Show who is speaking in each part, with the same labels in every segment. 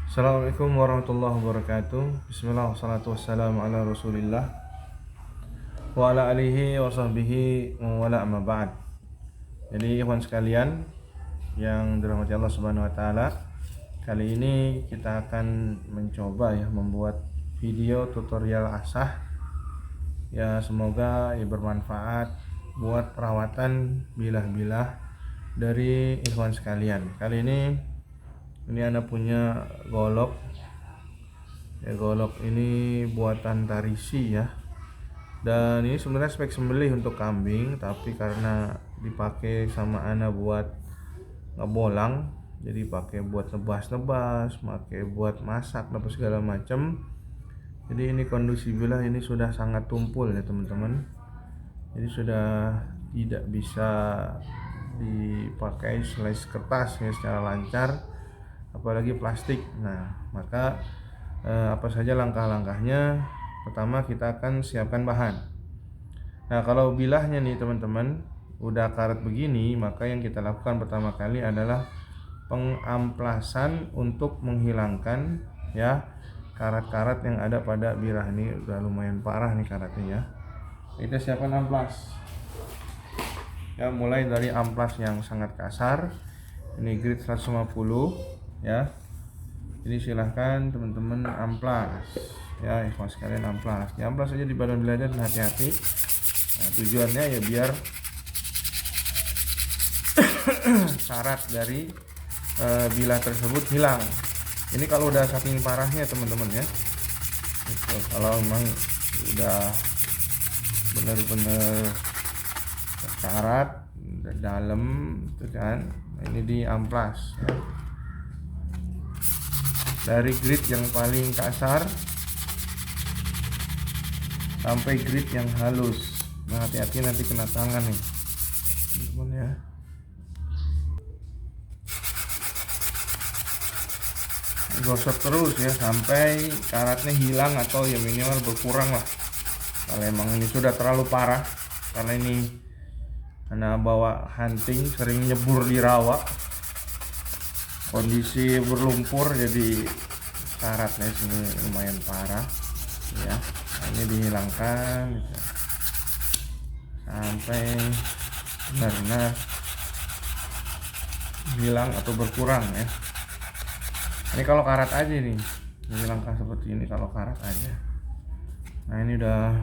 Speaker 1: Assalamualaikum warahmatullahi wabarakatuh. Bismillah wassalatu wassalamu ala rasulillah wa ala alihi wa sahbihi wa wala amma ba'd. Jadi ikhwan sekalian yang dirahmati Allah subhanahu wa ta'ala, kali ini kita akan mencoba membuat video tutorial asah. Ya, semoga bermanfaat buat perawatan bilah-bilah dari ikhwan sekalian. Kali ini Anda punya golok. Golok ini buatan Tarisi ya. Dan ini sebenarnya spek sembelih untuk kambing, tapi karena dipakai sama Ana buat ngebolang, jadi pakai buat nebas-nebas, pakai buat masak dan segala macam. Jadi ini kondisi bilah ini sudah sangat tumpul ya teman-teman. Jadi sudah tidak bisa dipakai slice kertas ya secara lancar, apalagi plastik. Nah, maka apa saja langkah-langkahnya? Pertama, kita akan siapkan bahan. Nah, kalau bilahnya nih teman-teman udah karat begini, maka yang kita lakukan pertama kali adalah pengamplasan untuk menghilangkan ya karat-karat yang ada pada bilah. Ini udah lumayan parah nih karatnya ya. Kita siapkan amplas. Ya, mulai dari amplas yang sangat kasar. Ini grade 150 ya. Jadi silahkan teman-teman amplas ya, ikhwan sekalian amplas. Diamplas saja di badan bilah dan hati-hati. Nah, tujuannya ya biar karat dari bilah tersebut hilang. Ini kalau udah saking parahnya teman-teman ya. Kalau memang udah benar-benar karat dalam itu kan, ini diamplas ya. Dari grit yang paling kasar sampai grit yang halus. Nah, hati-hati nanti kena tangan nih teman-teman ya. Gosok terus ya sampai karatnya hilang atau ya minimal berkurang lah. Kalau emang ini sudah terlalu parah, karena ini karena bawa hunting sering nyebur di rawa, kondisi berlumpur, jadi karatnya sini lumayan parah ya. Ini dihilangkan gitu, sampai benar-benar hilang atau berkurang ya. Ini kalau karat aja nih dihilangkan seperti ini, kalau karat aja. Nah, ini udah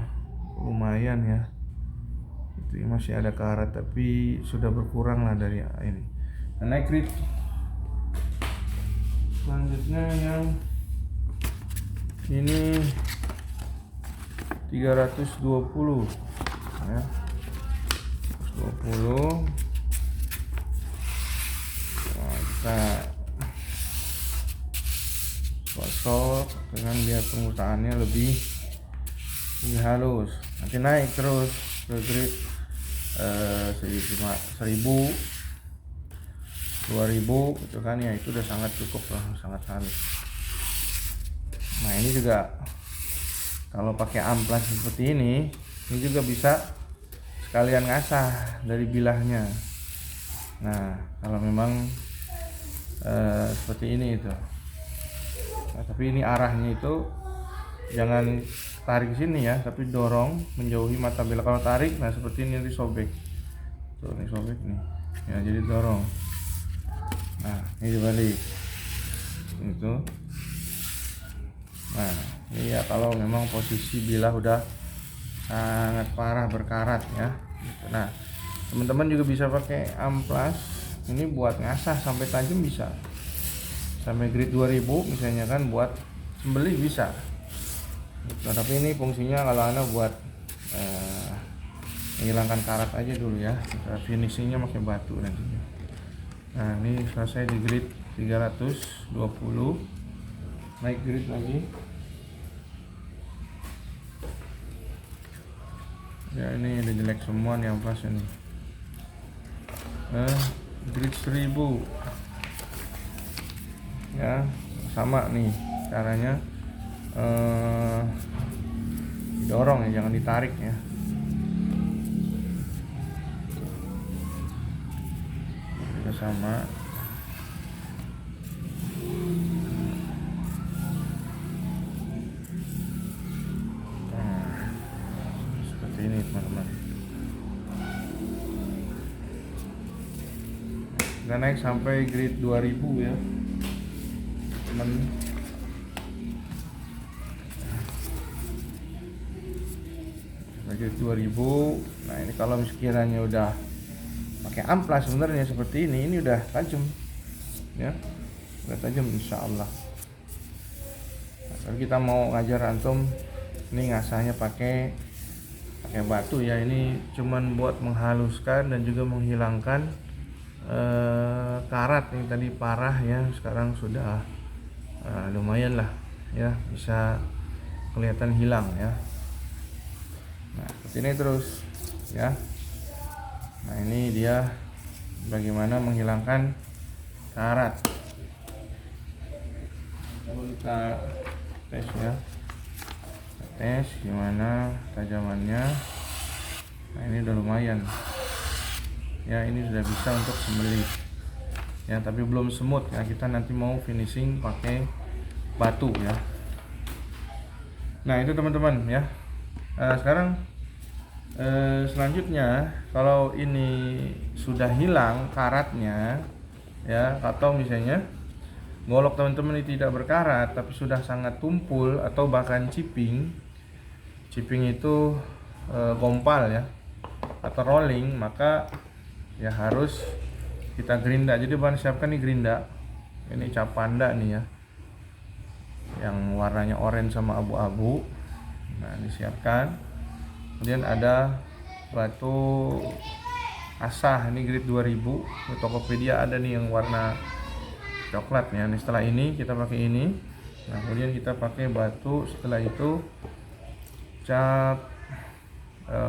Speaker 1: lumayan ya. Itu masih ada karat tapi sudah berkurang lah dari ini. Nah, naik grit selanjutnya yang ini 320 ya, 20. Nah, kita gosok dengan biar penggunaannya lebih halus. Nanti naik terus ke grit 1000, 2000 gitu kan ya, itu udah sangat cukup lah, sangat halus. Nah, ini juga kalau pakai amplas seperti ini juga bisa sekalian ngasah dari bilahnya. Nah, kalau memang seperti ini itu. Nah, tapi ini arahnya itu jangan tarik sini ya, tapi dorong menjauhi mata bilah. Kalau tarik, nah seperti ini disobek. Tuh, ini sobek nih. Ya, jadi dorong. Nah, ini dibalik. Itu. Nah, ini ya kalau memang posisi bilah udah sangat parah berkarat ya. Nah, teman-teman juga bisa pakai amplas ini buat ngasah sampai tajam bisa. Sampai grade 2000 misalnya kan, buat sembelih bisa. Nah, tapi ini fungsinya kalau Anda buat menghilangkan karat aja dulu ya. Finishingnya pakai batu nantinya. Nah, ini selesai di grade 320. Naik grade lagi ya. Ini udah jelek semua nih amplas ini. Grade 1000 ya, sama nih caranya. Dorong ya, jangan ditarik ya. Juga sama. kita naik sampai grade 2000 ya teman. Grade 2000. Nah ini kalau sekiranya udah pakai amplas sebenarnya seperti ini udah tajam ya, udah tajam insya Allah. Nah, kalau kita mau ngajar antum ini ngasahnya pakai batu ya, ini cuman buat menghaluskan dan juga menghilangkan karat yang tadi parah ya, sekarang sudah lumayan lah ya, bisa kelihatan hilang ya. Nah seperti ini terus ya. Nah ini dia bagaimana menghilangkan karat. Kita tes ya, tes gimana tajamannya. Nah ini udah lumayan ya, ini sudah bisa untuk sembelih ya, tapi belum semut ya, kita nanti mau finishing pakai batu ya. Nah itu teman-teman ya. Sekarang selanjutnya kalau ini sudah hilang karatnya ya, atau misalnya golok teman-teman ini tidak berkarat tapi sudah sangat tumpul atau bahkan ciping itu gompal ya atau rolling, maka ya harus kita gerinda. Jadi bahan siapkan nih gerinda, ini cap panda nih ya, yang warnanya oranye sama abu-abu. Nah disiapkan. Kemudian ada batu asah, ini grade 2000 di Tokopedia ada nih yang warna coklat ya. Nih setelah ini kita pakai ini. Nah kemudian kita pakai batu, setelah itu cap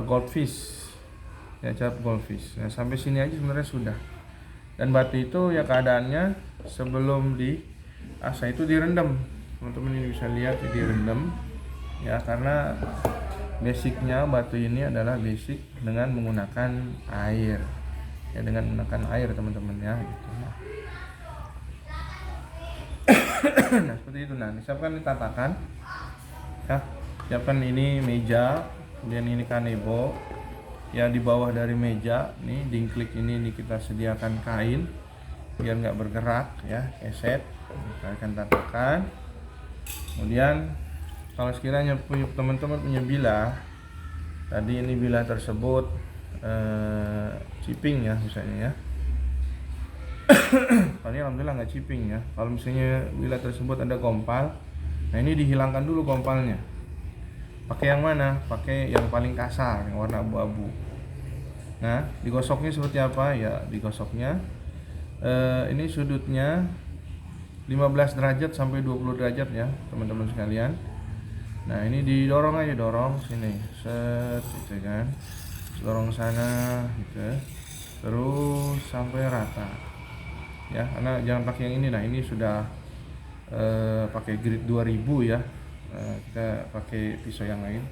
Speaker 1: goldfish ya, cap goldfish. Nah sampai sini aja sebenarnya sudah. Dan batu itu ya keadaannya sebelum di asah itu direndam, teman-teman ini bisa lihat direndam ya, karena basicnya batu ini adalah basic dengan menggunakan air ya, dengan menggunakan air teman-teman ya gitu. Nah seperti itu. Nah siapkan ini tatakan ya, siapkan ini meja, kemudian ini kanebo ya, di bawah dari meja nih dingklik ini kita sediakan kain biar nggak bergerak ya, keset, kita akan tatakan. Kemudian kalau sekiranya teman-teman punya bilah, tadi ini bilah tersebut ciping ya misalnya ya. Kalau ini alhamdulillah nggak ciping ya. Kalau misalnya bilah tersebut ada gompal, nah ini dihilangkan dulu gompalnya. Pakai yang mana? Pakai yang paling kasar, yang warna abu-abu. Nah digosoknya seperti apa ya? Digosoknya ini sudutnya 15 derajat sampai 20 derajat ya teman-teman sekalian. Nah ini didorong aja, dorong sini, set gitu kan, dorong sana gitu, terus sampai rata ya. Karena jangan pakai yang ini, nah ini sudah pakai grade 2000 ya, kita pakai pisau yang lain.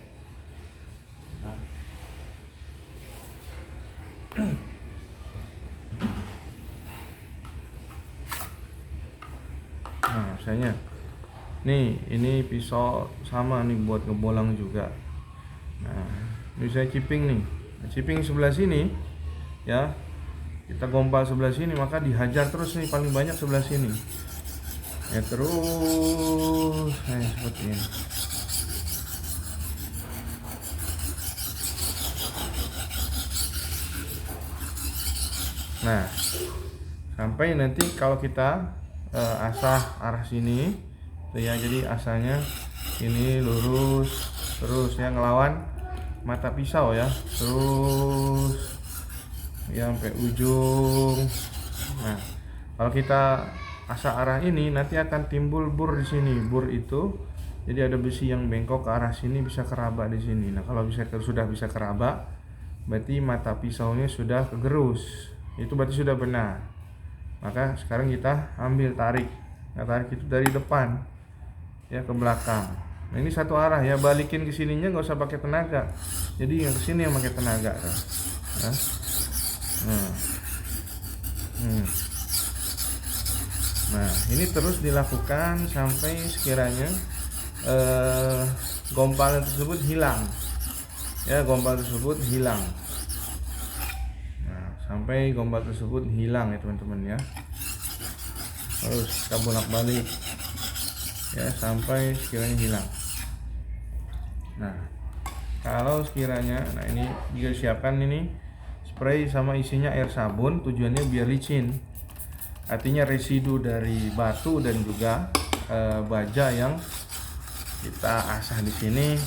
Speaker 1: Nah misalnya nih ini pisau sama nih buat ngebolang juga. Nah ini saya ciping nih, nah, ciping sebelah sini ya, kita gompal sebelah sini, maka dihajar terus nih paling banyak sebelah sini ya, terus seperti ini. Nah sampai nanti kalau kita asah arah sini ya, jadi asanya ini lurus terus ya, ngelawan mata pisau ya, terus ya sampai ujung. Nah kalau kita asah arah ini nanti akan timbul bur di sini. Bur itu jadi ada besi yang bengkok ke arah sini, bisa keraba di sini. Nah kalau sudah bisa keraba, berarti mata pisaunya sudah kegerus, itu berarti sudah benar. Maka sekarang kita ambil tarik. Nah tarik itu dari depan ya ke belakang. Nah ini satu arah ya, balikin ke sininya nggak usah pakai tenaga, jadi yang kesini yang pakai tenaga kan. Nah ini terus dilakukan sampai sekiranya gompal tersebut hilang ya, gompal tersebut hilang. Nah sampai gombal tersebut hilang ya teman-teman ya. Terus kita bolak-balik ya sampai sekiranya hilang. Nah, kalau sekiranya, nah ini juga siapkan ini spray sama isinya air sabun, tujuannya biar licin. Artinya residu dari batu dan juga baja yang kita asah di sini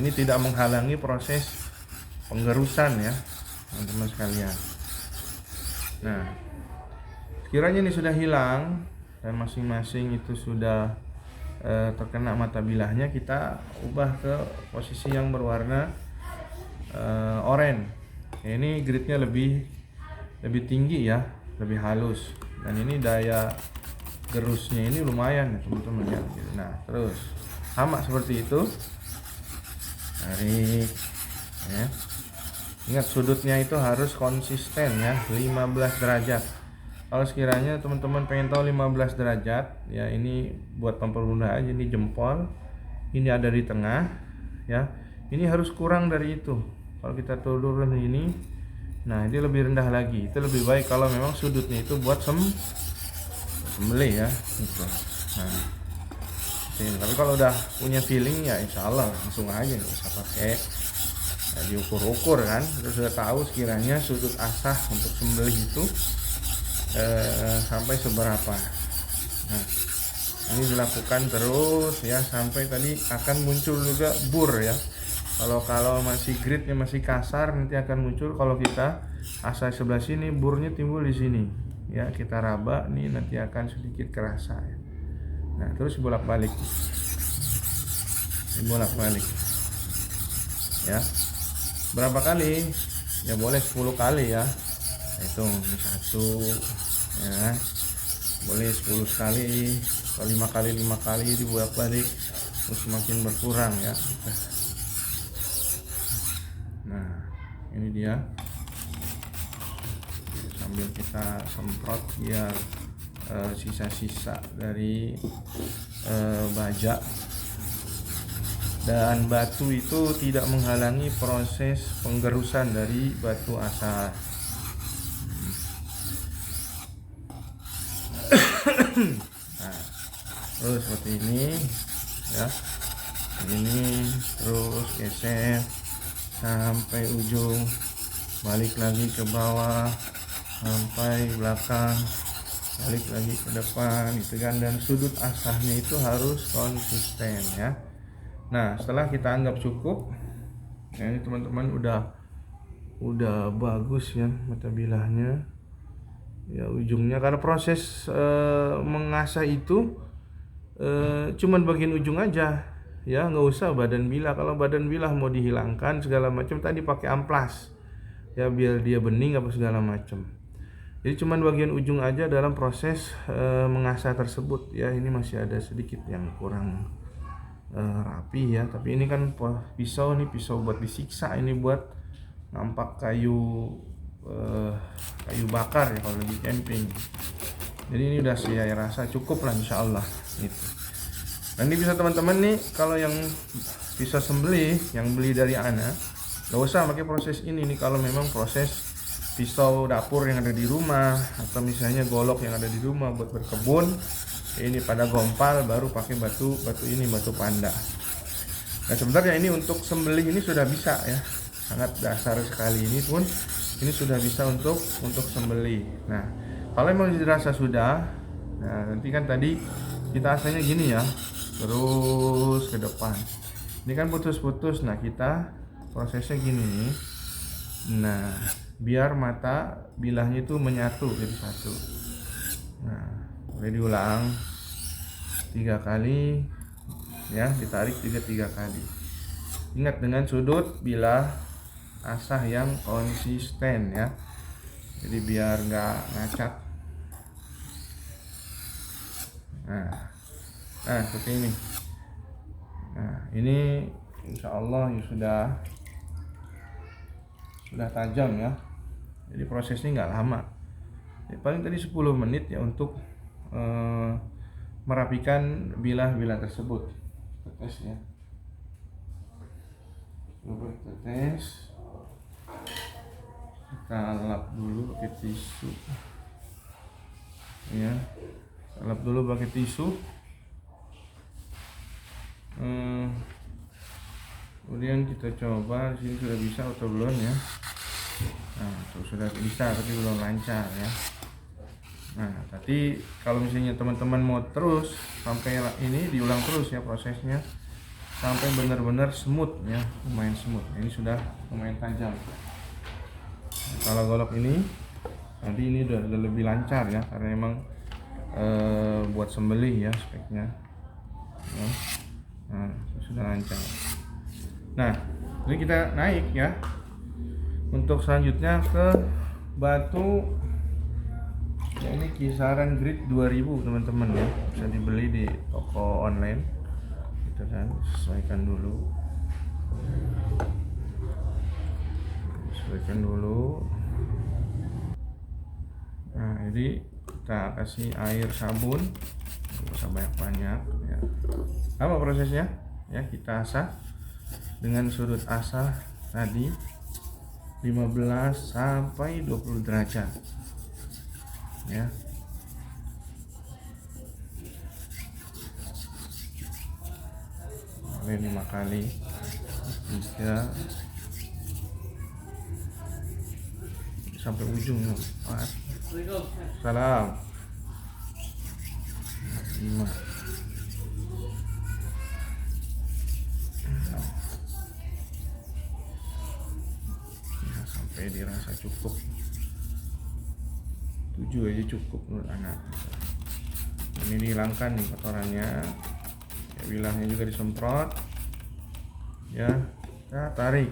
Speaker 1: ini tidak menghalangi proses penggerusan ya teman-teman sekalian. Nah, sekiranya ini sudah hilang dan masing-masing itu sudah terkena mata bilahnya, kita ubah ke posisi yang berwarna oranye. Ini gridnya lebih tinggi ya, lebih halus, dan ini daya gerusnya ini lumayan ya teman-teman ya. Nah, terus sama seperti itu, tarik ya. Ingat sudutnya itu harus konsisten ya, 15 derajat. Kalau sekiranya teman-teman pengen tahu 15 derajat ya, ini buat mempermudah aja, ini jempol, ini ada di tengah ya. Ini harus kurang dari itu. Kalau kita turun ini, nah ini lebih rendah lagi. Itu lebih baik kalau memang sudutnya itu buat sembelih ya gitu. Nah, tapi kalau udah punya feeling ya insya Allah langsung aja, nggak usah pakai diukur-ukur kan. Terus sudah tahu sekiranya sudut asah untuk sembelih itu sampai seberapa. Nah, ini dilakukan terus ya sampai tadi akan muncul juga bur ya. Kalau masih gridnya masih kasar, nanti akan muncul, kalau kita asah sebelah sini burnya timbul di sini ya, kita raba nih nanti akan sedikit kerasa ya. Nah, terus bolak-balik ya. Berapa kali? Ya boleh 10 kali ya. Hitung 1 ya. Boleh 10 kali, atau 5 kali dibolak-balik terus semakin berkurang ya. Nah, ini dia. Sambil kita semprot biar sisa-sisa dari baja dan batu itu tidak menghalangi proses penggerusan dari batu asah. Nah, terus seperti ini ya, ini terus geser sampai ujung, balik lagi ke bawah sampai belakang, balik lagi ke depan gitu kan, dan sudut asahnya itu harus konsisten ya. Nah, setelah kita anggap cukup ya, ini teman-teman udah bagus ya mata bilahnya ya, ujungnya, karena proses mengasah itu cuman bagian ujung aja ya, nggak usah badan bilah. Kalau badan bilah mau dihilangkan segala macam, tadi pakai amplas ya biar dia bening apa segala macam. Jadi cuman bagian ujung aja dalam proses mengasah tersebut ya. Ini masih ada sedikit yang kurang rapi ya, tapi ini kan pisau buat disiksa, ini buat nampak kayu bakar ya kalau lagi camping. Jadi ini udah saya rasa cukup lah insyaallah gitu. Dan ini bisa teman-teman nih, kalau yang pisau sembelih yang beli dari Ana, gak usah pakai proses ini nih. Kalau memang proses pisau dapur yang ada di rumah, atau misalnya golok yang ada di rumah buat berkebun, ini pada gompal baru pakai batu ini, batu panda. Nah, sebenarnya ini untuk sembelih ini sudah bisa ya, sangat dasar sekali. Ini pun ini sudah bisa untuk sembelih. Nah, kalau memang dirasa sudah, nah nanti kan tadi kita asanya gini ya, terus ke depan. Ini kan putus-putus. Nah, kita prosesnya gini nih. Nah, biar mata bilahnya itu menyatu jadi satu. Nah, boleh diulang 3 kali ya, ditarik 3 kali. Ingat dengan sudut bilah asah yang konsisten ya, jadi biar nggak ngacak. Nah seperti ini. Nah, ini insya Allah ya sudah tajam ya, jadi prosesnya nggak lama ya, paling tadi 10 menit ya untuk merapikan bilah-bilah tersebut. Tetes ya, coba tetes kita lap dulu pakai tisu ya, lap dulu pakai tisu. Kemudian kita coba di sini sudah bisa atau belum ya. Nah, tuh sudah bisa tapi belum lancar ya. Nah, tadi kalau misalnya teman-teman mau terus sampai ini diulang terus ya prosesnya sampai benar-benar smooth ya, lumayan smooth. Ini sudah lumayan tajam. Nah, kalau golok ini nanti ini udah lebih lancar ya karena emang buat sembelih ya speknya. Ya. Nah, sudah lancar. Nah, ini kita naik ya. Untuk selanjutnya ke batu ya, ini kisaran grid 2000 teman-teman ya, bisa dibeli di toko online gitu kan. Sesuaikan dulu nah jadi kita kasih air sabun, nggak usah banyak-banyak ya. Apa prosesnya ya, kita asah dengan sudut asah tadi 15 sampai 20 derajat ya. Boleh 5 kali, 3 sampai ujung ya. 4 salam 5 ya, sampai dirasa cukup 7 aja cukup menurut anak. Ini dihilangkan nih kotorannya ya, bilahnya juga disemprot ya, kita tarik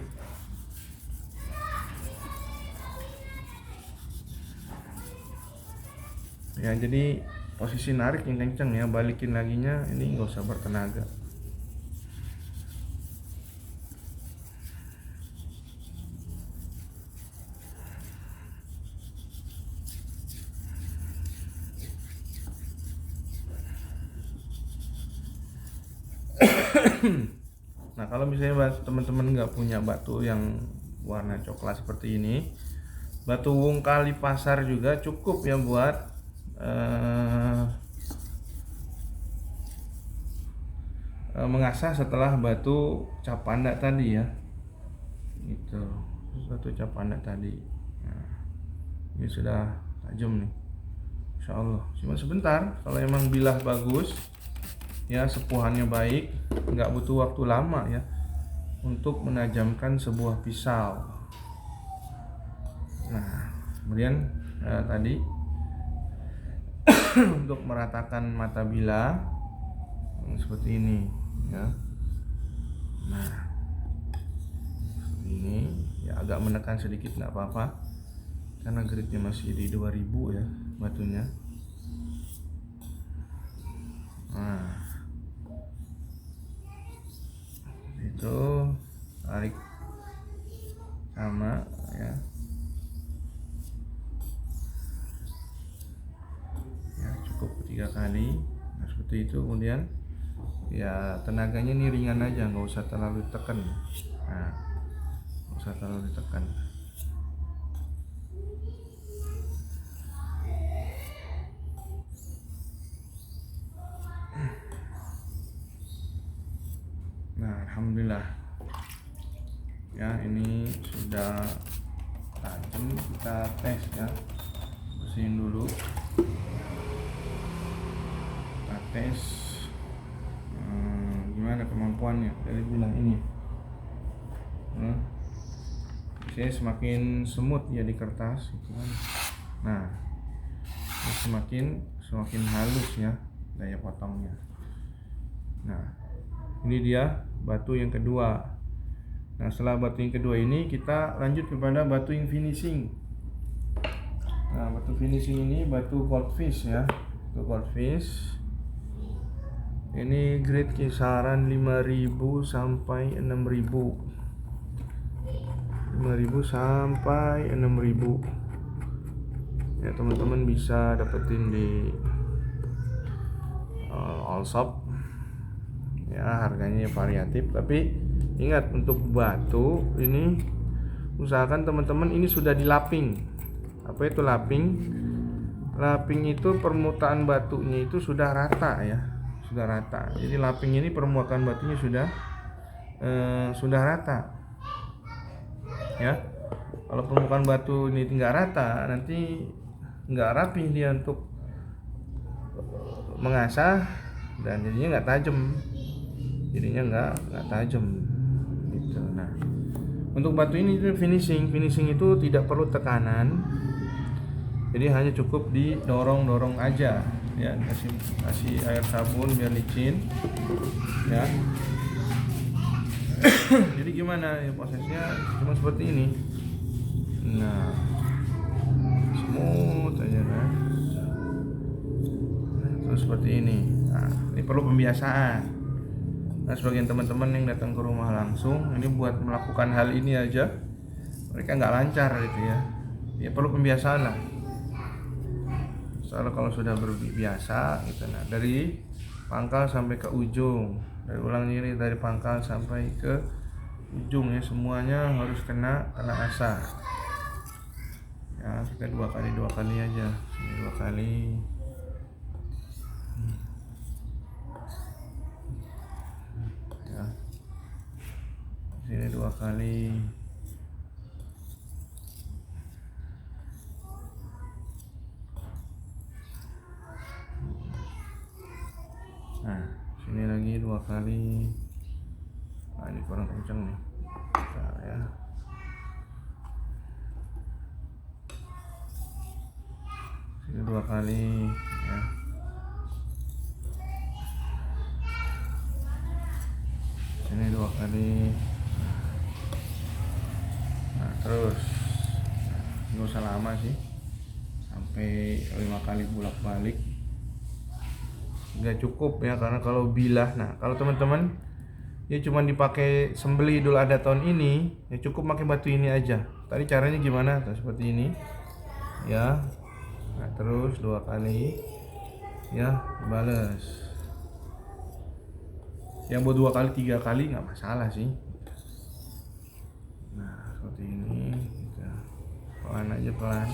Speaker 1: ya. Jadi posisi narik yang kenceng ya, balikin laginya ini nggak usah bertenaga. Nah, kalau misalnya teman-teman nggak punya batu yang warna coklat seperti ini, batu wung kali pasar juga cukup ya buat mengasah setelah batu cap panda tadi ya. Gitu, batu cap panda tadi. Nah, ini sudah tajam nih, insya Allah. Cuma sebentar, kalau emang bilah bagus ya, sepuhannya baik, nggak butuh waktu lama ya untuk menajamkan sebuah pisau. Nah, kemudian tadi untuk meratakan mata bilah seperti ini ya. Nah, seperti ini ya, agak menekan sedikit nggak apa-apa karena gridnya masih di 2000 ya batunya. Nah, itu tarik sama ya, ya cukup 3 kali. Nah, seperti itu. Kemudian ya tenaganya ini ringan aja, nggak usah terlalu tekan. Nah, nggak usah terlalu ditekan. Nah, alhamdulillah ya, ini sudah tajam. Kita tes ya, bersihin dulu, kita tes gimana kemampuannya dari bilah ini. Saya semakin semut ya di kertas gitu kan. Nah, semakin halus ya daya potongnya. Nah, ini dia batu yang kedua. Nah, setelah batu yang kedua ini kita lanjut kepada batu yang finishing. Nah, batu finishing ini batu goldfish ya. Batu goldfish ini grade kisaran 5000 sampai 6000. 5000 sampai 6000 ya, teman-teman bisa dapetin di all shop ya. Harganya variatif, tapi ingat untuk batu ini usahakan teman-teman ini sudah dilaping. Apa itu laping? Laping itu permukaan batunya itu sudah rata ya, sudah rata. Jadi laping ini permukaan batunya sudah rata ya. Kalau permukaan batu ini tidak rata, nanti nggak rapi dia untuk mengasah dan jadinya nggak tajam, nggak tajam gitu. Nah, untuk batu ini finishing itu tidak perlu tekanan, jadi hanya cukup didorong aja ya, kasih air sabun biar licin ya. Jadi gimana ya prosesnya, cuma seperti ini. Nah, smooth aja kan, terus seperti ini. Nah, ini perlu pembiasaan. Nah, sebagian teman-teman yang datang ke rumah langsung ini buat melakukan hal ini aja mereka nggak lancar gitu ya. Ya perlu pembiasaan lah. Soalnya kalau sudah berbiasa gitu, nah dari pangkal sampai ke ujung, dari pangkal sampai ke ujung ya, semuanya harus kena asah. Ya kita dua kali aja, sini 2 kali. Ya, sini 2 kali. Nah, sini lagi 2 kali. Nah, ini kurang kencang nih. Bentar ya. Sini 2 kali ya. Sini 2 kali. Nah, terus nggak usah lama sih, sampai 5 kali bolak-balik nggak cukup ya, karena kalau bilah, nah kalau teman-teman ya cuma dipakai sembelih Idul Adha tahun ini ya cukup pakai batu ini aja. Tadi caranya gimana? Nah, seperti ini ya. Nah, terus 2 kali ya, balas. Yang buat 2 kali 3 kali nggak masalah sih. Nah seperti ini gitu. Pelan aja, pelan.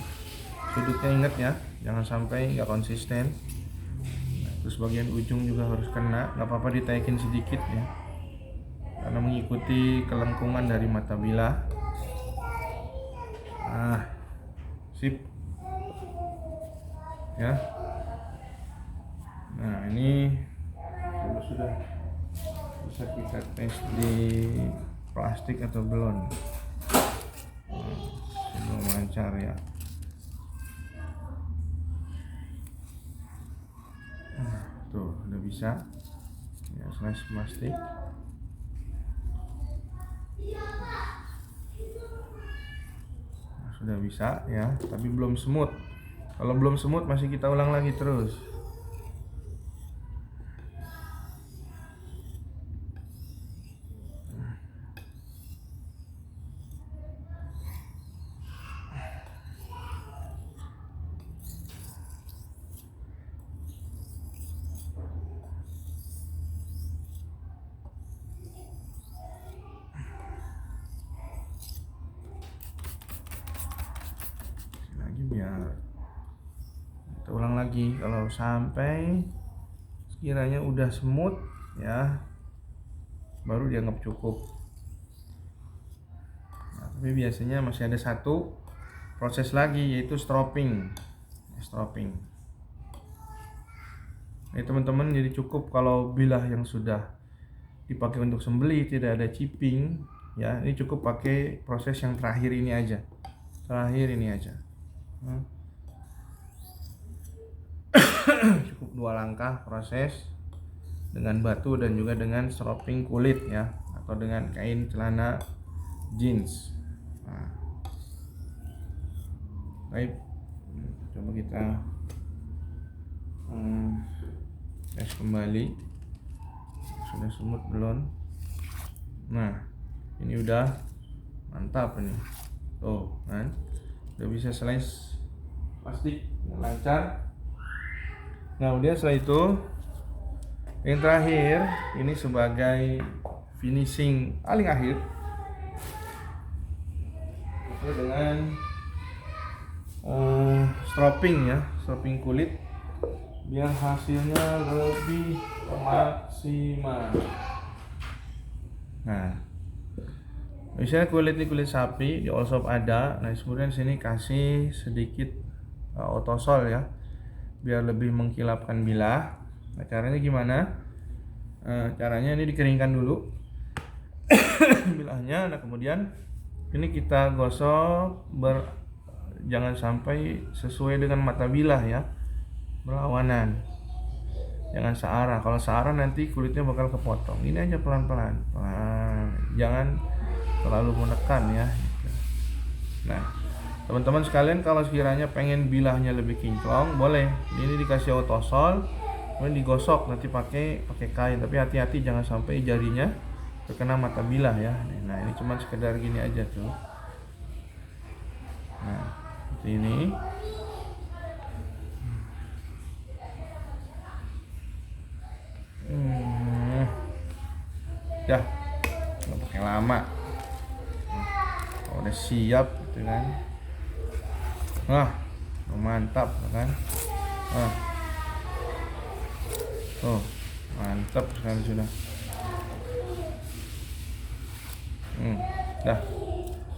Speaker 1: Sudutnya ingat ya, jangan sampai nggak konsisten. Terus bagian ujung juga harus kena, nggak apa-apa ditaikin sedikit ya, karena mengikuti kelengkungan dari mata bilah. Ah, sip ya. Nah ini sudah bisa kita tes di plastik atau belum. Belum lancar ya. Tuh udah bisa ya, slice plastik. Nah, sudah bisa ya, tapi belum smooth. Kalau belum smooth masih kita ulang lagi terus. Biar kita ulang lagi. Kalau sampai sekiranya udah smooth ya, baru dianggap cukup. Nah, tapi biasanya masih ada satu proses lagi, yaitu stropping. Ini teman-teman, jadi cukup kalau bilah yang sudah dipakai untuk sembelih tidak ada chipping ya, ini cukup pakai proses yang terakhir ini aja. Cukup 2 langkah proses dengan batu dan juga dengan stropping kulit ya, atau dengan kain celana jeans. Nah, baik, coba kita tes kembali sudah smooth belum. Nah ini udah mantap ini tuh kan, udah bisa slice plastik lancar. Nah kemudian setelah itu yang terakhir ini sebagai finishing paling akhir, dengan stropping ya, stropping kulit biar hasilnya lebih maksimal. Nah, misalnya kulit ini kulit sapi di Allshop ada. Nah, kemudian sini kasih sedikit otosol ya, biar lebih mengkilapkan bilah. Nah, caranya gimana? Caranya ini dikeringkan dulu bilahnya. Nah, kemudian ini kita gosok jangan sampai sesuai dengan mata bilah ya, berlawanan, jangan searah. Kalau searah nanti kulitnya bakal kepotong. Ini aja pelan-pelan, jangan terlalu menekan ya. Nah, teman-teman sekalian, kalau sekiranya pengen bilahnya lebih kinclong, boleh ini dikasih otosol, kemudian digosok nanti pakai kain. Tapi hati-hati jangan sampai jarinya terkena mata bilah ya. Nah, ini cuma sekedar gini aja tuh. Nah, seperti ini. Ya, nggak pakai lama. Udah siap gitu kan. Mantap kan. Mantap sekali sudah. Dah.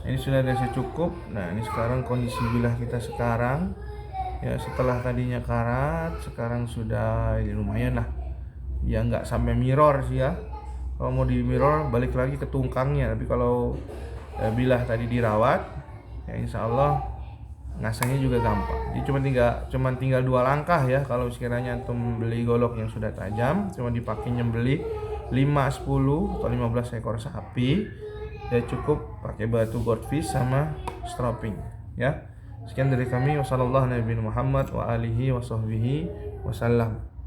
Speaker 1: Ini sudah ada cukup. Nah, ini sekarang kondisi bilah kita sekarang. Ya, setelah tadinya karat, sekarang sudah lumayan lah. Ya nggak sampai mirror sih ya. Kalau mau di mirror balik lagi ke tungkangnya. Tapi kalau bilah tadi dirawat, ya insya Allah ngasangnya juga gampang. Jadi cuma tinggal 2 langkah ya. Kalau sekiranya antum beli golok yang sudah tajam, cuma dipakai nyembeli 5, 10 atau 15 ekor sapi, ya cukup pakai batu goldfish sama stropping ya. Sekian dari kami. Wassalamualaikum warahmatullahi wabarakatuh.